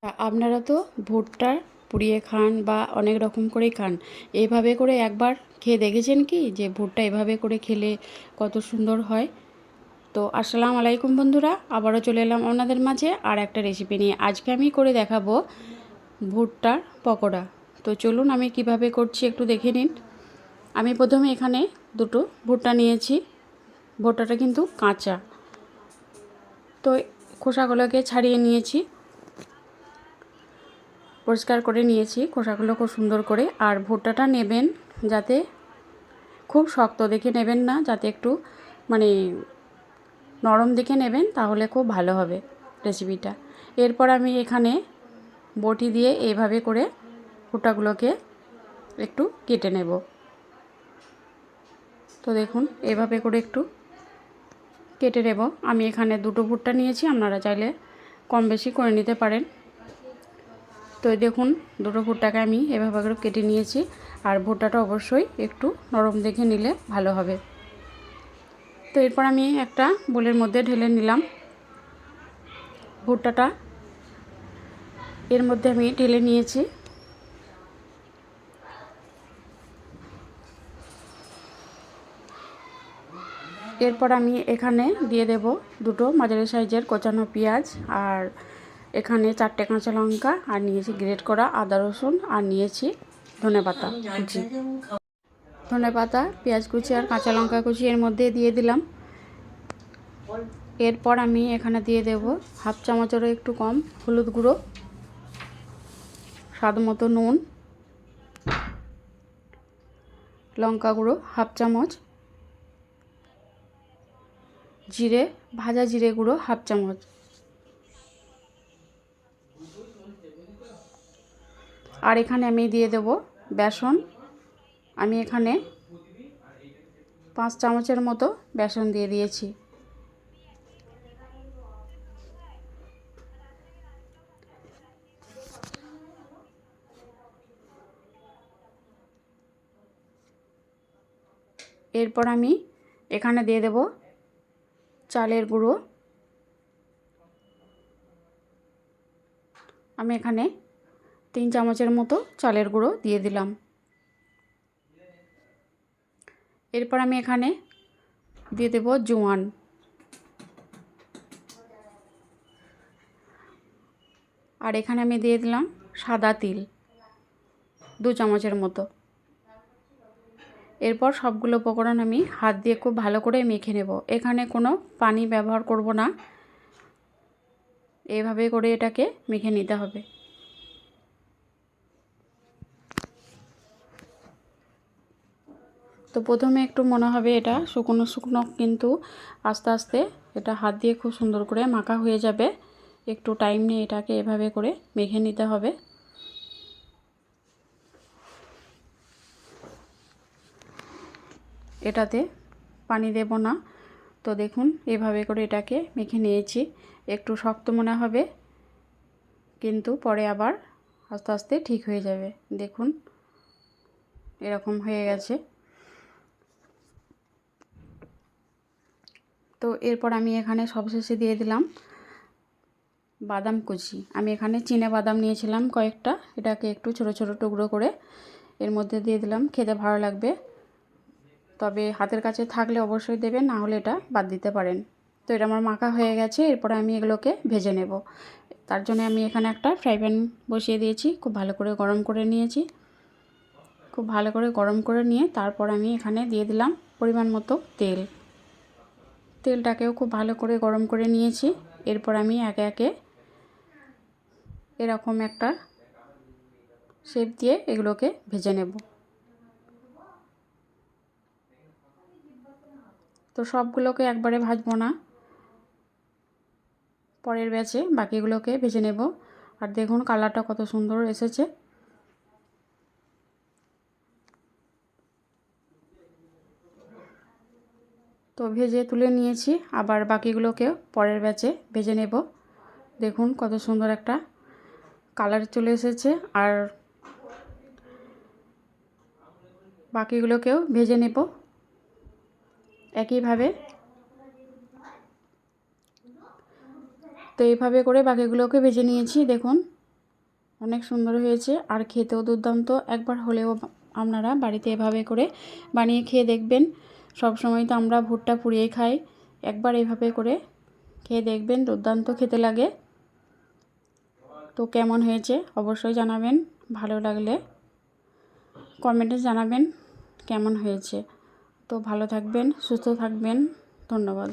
আপনারা তো ভুট্টা পুড়িয়ে খান বা অনেক রকম করেই খান। এইভাবে করে একবার খেয়ে দেখেছেন কি যে ভুট্টা এভাবে করে খেলে কত সুন্দর হয়? তো আসসালামু আলাইকুম বন্ধুরা, আবারও চলে এলাম আপনাদের মাঝে আর একটা রেসিপি নিয়ে। আজকে আমি করে দেখাবো ভুট্টার পকোড়া। তো চলুন আমি কিভাবে করছি একটু দেখে নিন। আমি প্রথমে এখানে দুটো ভুট্টা নিয়েছি। ভুট্টাটা কিন্তু কাঁচা, তো খোসাগুলোকে ছাড়িয়ে নিয়েছি, পরিষ্কার করে নিয়েছি খোসাগুলো খুব সুন্দর করে। আর ভুট্টাটা নেবেন যাতে খুব শক্ত দেখে নেবেন না, যাতে একটু মানে নরম দেখে নেবেন, তাহলে খুব ভালো হবে রেসিপিটা। এরপর আমি এখানে বটি দিয়ে এইভাবে করে ভুট্টাগুলোকে একটু কেটে নেব। তো দেখুন এভাবে করে একটু কেটে নেব। আমি এখানে দুটো ভুট্টা নিয়েছি, আপনারা চাইলে কম বেশি করে নিতে পারেন। তো দেখুন দুটো ভুট্টাকে আমি এভাবে করে কেটে নিয়েছি। আর ভুট্টাটা অবশ্যই একটু নরম দেখে নিলে ভালো হবে। তো এরপর আমি একটা বোলের মধ্যে ঢেলে নিলাম ভুট্টাটা, এর মধ্যে আমি ঢেলে নিয়েছি। এরপর আমি এখানে দিয়ে দেব দুটো মাঝারি সাইজের কোচানো পেঁয়াজ, আর এখানে 4টে কাঁচা লঙ্কা, আর নিয়েছি গ্রেট করা আদা রসুন, আর নিয়েছি ধনেপাতা কুচি। ধনেপাতা, পেঁয়াজ কুচি আর কাঁচা লঙ্কা কুচি এর মধ্যে দিয়ে দিলাম। এরপর আমি এখানে দিয়ে দেব হাফ চামচেরও একটু কম হলুদ গুঁড়ো, স্বাদ মতো নুন, লঙ্কা গুঁড়ো হাফ চামচ, জিরে, ভাজা জিরে গুঁড়ো হাফ চামচ, আর এখানে আমি দিয়ে দেব বেসন। আমি এখানে 5 চামচের মতো বেসন দিয়ে দিয়েছি। এরপর আমি এখানে দিয়ে দেব চালের গুঁড়ো। আমি এখানে 3 চামচের মতো চালের গুঁড়ো দিয়ে দিলাম। এরপর আমি এখানে দিয়ে দেব জোয়ান, আর এখানে আমি দিয়ে দিলাম সাদা তিল 2 চামচের মতো। এরপর সবগুলো উপকরণ আমি হাত দিয়ে খুব ভালো করে মেখে নেব। এখানে কোনো পানি ব্যবহার করব না, এইভাবে করে এটাকে মেখে নিতে হবে। তো প্রথমে একটু মনে হবে এটা শুকনো শুকনো, কিন্তু আস্তে আস্তে এটা হাত দিয়ে খুব সুন্দর করে মাখা হয়ে যাবে। একটু টাইম নিয়ে এটাকে এভাবে করে মেখে নিতে হবে। এটাতে পানি দেব না। তো দেখুন এভাবে করে এটাকে মেখে নিয়েছি। একটু শক্ত মনে হবে, কিন্তু পরে আবার আস্তে আস্তে ঠিক হয়ে যাবে। দেখুন এরকম হয়ে গেছে। তো এরপর আমি এখানে সবশেষে দিয়ে দিলাম বাদাম কুচি। আমি এখানে চিনে বাদাম নিয়েছিলাম কয়েকটা, এটাকে একটু ছোট ছোট টুকরো করে এর মধ্যে দিয়ে দিলাম। খেতে ভালো লাগবে, তবে হাতের কাছে থাকলে অবশ্যই দেবেন, না হলে এটা বাদ দিতে পারেন। তো এটা আমার মাখা হয়ে গেছে। এরপর আমি এগুলোকে ভেজে নেব। তার জন্য আমি এখানে একটা ফ্রাই প্যান বসিয়ে দিয়েছি, খুব ভালো করে গরম করে নিয়েছি। খুব ভালো করে গরম করে নিয়ে তারপর আমি এখানে দিয়ে দিলাম পরিমাণ মতো তেল। তেলটাকেও খুব ভালো করে গরম করে নিয়েছি। এরপর আমি একে একে এরকম একটা শেপ দিয়ে এগুলোকে ভেজে নেব। তো সবগুলোকে একবারে ভাজবো না, পরের ব্যাচে বাকিগুলোকে ভেজে নেব। আর দেখুন কালারটা কত সুন্দর এসেছে। তো ভেজে তুলে নিয়েছি, আবার বাকিগুলোকেও পরের ব্যাচে ভেজে নেব। দেখুন কত সুন্দর একটা কালার চলে এসেছে। আর বাকিগুলোকেও ভেজে নেব একইভাবে। তো এইভাবে করে বাকিগুলোকে ভেজে নিয়েছি। দেখুন অনেক সুন্দর হয়েছে আর খেতেও দুর্দান্ত। একবার হলেও আপনারা বাড়িতে এভাবে করে বানিয়ে খেয়ে দেখবেন। সব সময় তো আমরা ভুট্টা পুড়িয়ে খাই, একবার এভাবে করে খেয়ে দেখবেন, দুর্দান্ত খেতে লাগে। তো কেমন হয়েছে অবশ্যই জানাবেন, ভালো লাগলে কমেন্টে জানাবেন কেমন হয়েছে। তো ভালো থাকবেন, সুস্থ থাকবেন, ধন্যবাদ।